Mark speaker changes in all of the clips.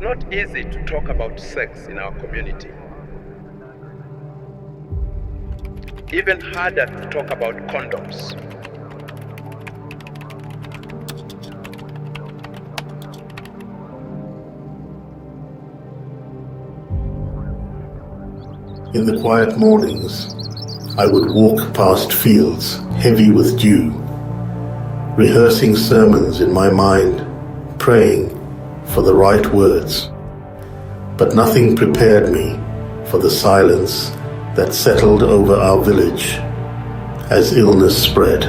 Speaker 1: It's not easy to talk about sex in our community. Even harder to talk about condoms.
Speaker 2: In the quiet mornings, I would walk past fields heavy with dew, rehearsing sermons in my mind, praying for the right words. But nothing prepared me for the silence that settled over our village as illness spread.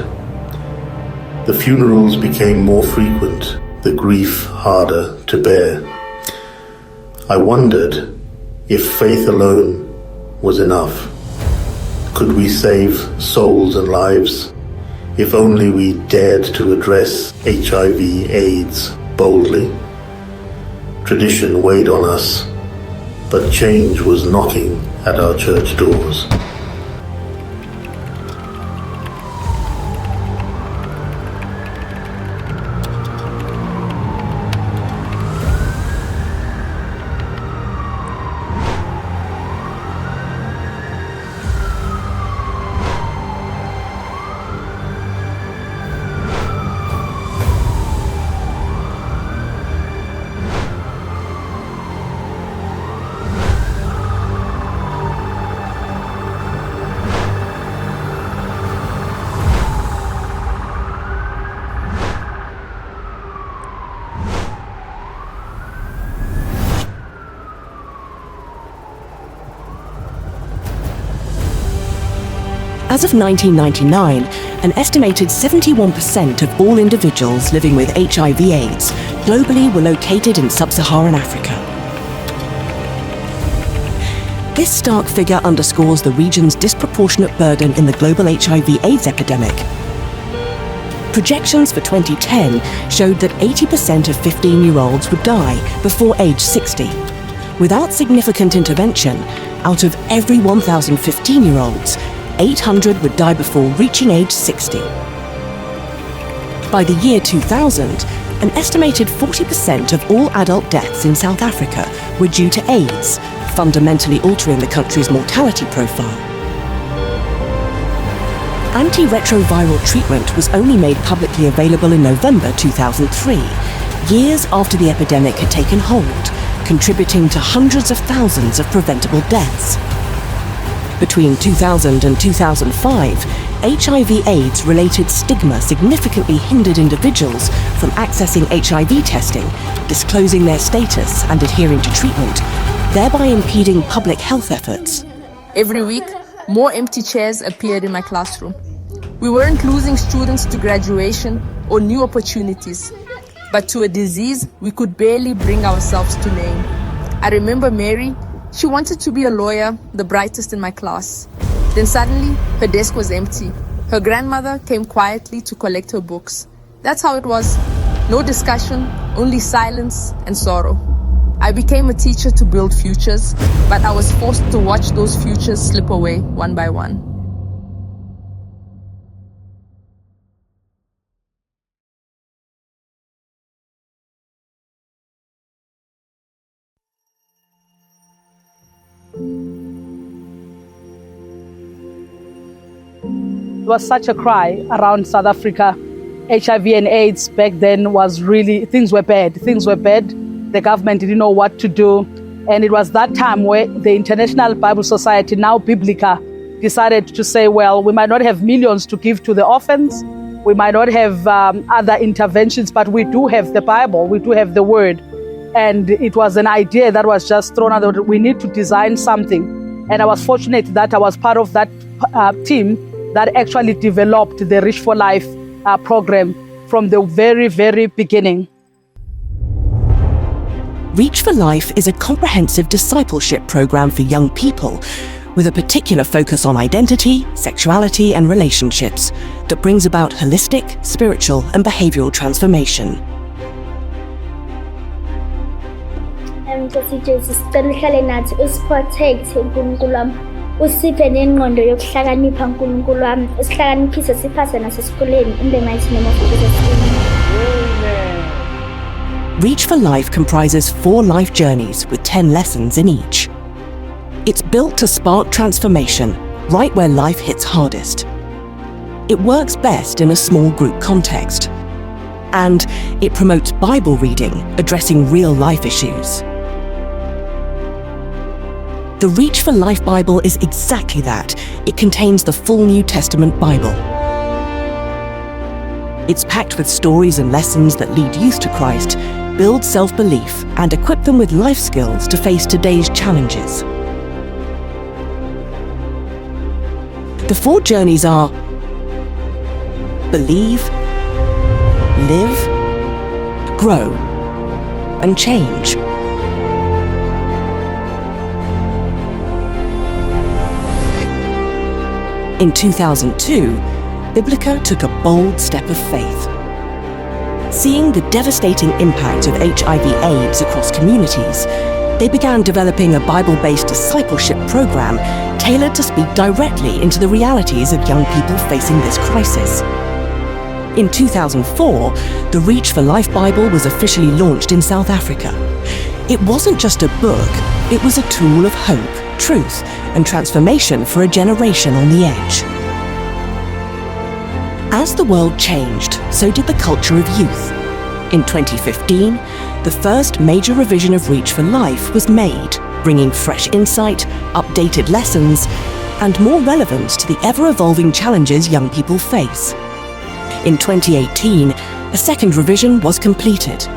Speaker 2: The funerals became more frequent, the grief harder to bear. I wondered if faith alone was enough. Could we save souls and lives if only we dared to address HIV/AIDS boldly? Tradition weighed on us, but change was knocking at our church doors.
Speaker 3: As of 1999, an estimated 71% of all individuals living with HIV/AIDS globally were located in sub-Saharan Africa. This stark figure underscores the region's disproportionate burden in the global HIV/AIDS epidemic. Projections for 2010 showed that 80% of 15-year-olds would die before age 60. Without significant intervention, out of every 1,000 15-year-olds, 800 would die before reaching age 60. By the year 2000, an estimated 40% of all adult deaths in South Africa were due to AIDS, fundamentally altering the country's mortality profile. Antiretroviral treatment was only made publicly available in November 2003, years after the epidemic had taken hold, contributing to hundreds of thousands of preventable deaths. Between 2000 and 2005, HIV/AIDS-related stigma significantly hindered individuals from accessing HIV testing, disclosing their status and adhering to treatment, thereby impeding public health efforts.
Speaker 4: Every week, more empty chairs appeared in my classroom. We weren't losing students to graduation or new opportunities, but to a disease we could barely bring ourselves to name. I remember Mary. She wanted to be a lawyer, the brightest in my class. Then suddenly, her desk was empty. Her grandmother came quietly to collect her books. That's how it was. No discussion, only silence and sorrow. I became a teacher to build futures, but I was forced to watch those futures slip away one by one.
Speaker 5: It was such a cry around South Africa. HIV and AIDS back then was really, things were bad. Things were bad. The government didn't know what to do. And it was that time where the International Bible Society, now Biblica, decided to say, well, we might not have millions to give to the orphans. We might not have other interventions, but we do have the Bible. We do have the Word. And it was an idea that was just thrown out that we need to design something. And I was fortunate that I was part of that team that actually developed the Reach for Life program from the very, very beginning.
Speaker 3: Reach for Life is a comprehensive discipleship program for young people with a particular focus on identity, sexuality, and relationships that brings about holistic, spiritual, and behavioral transformation.
Speaker 6: Nkosi Jesu sicela uhlale nathi usiprotect uNkulunkulu wami usiphe nengqondo yokuhlakanipha uNkulunkulu wami usihlakaniphise siphase nasesikoleni in the mighty name of Jesus.
Speaker 7: Amen.
Speaker 3: Reach for Life comprises 4 life journeys with 10 lessons in each. It's built to spark transformation right where life hits hardest. It works best in a small group context. And it promotes Bible reading, addressing real-life issues. The Reach for Life Bible is exactly that. It contains the full New Testament Bible. It's packed with stories and lessons that lead youth to Christ, build self-belief, and equip them with life skills to face today's challenges. The 4 journeys are believe, live, grow, and change. In 2002, Biblica took a bold step of faith. Seeing the devastating impact of HIV/AIDS across communities, they began developing a Bible-based discipleship program tailored to speak directly into the realities of young people facing this crisis. In 2004, the Reach for Life Bible was officially launched in South Africa. It wasn't just a book, it was a tool of hope, truth, and transformation for a generation on the edge. As the world changed, so did the culture of youth. In 2015, the first major revision of Reach for Life was made, bringing fresh insight, updated lessons, and more relevance to the ever-evolving challenges young people face. In 2018, a second revision was completed.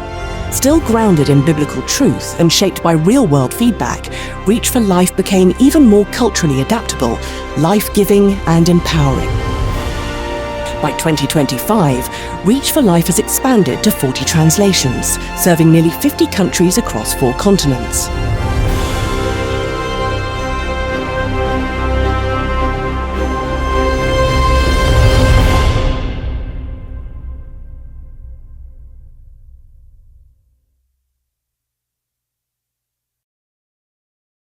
Speaker 3: Still grounded in biblical truth and shaped by real-world feedback, Reach for Life became even more culturally adaptable, life-giving, and empowering. By 2025, Reach for Life has expanded to 40 translations, serving nearly 50 countries across 4 continents.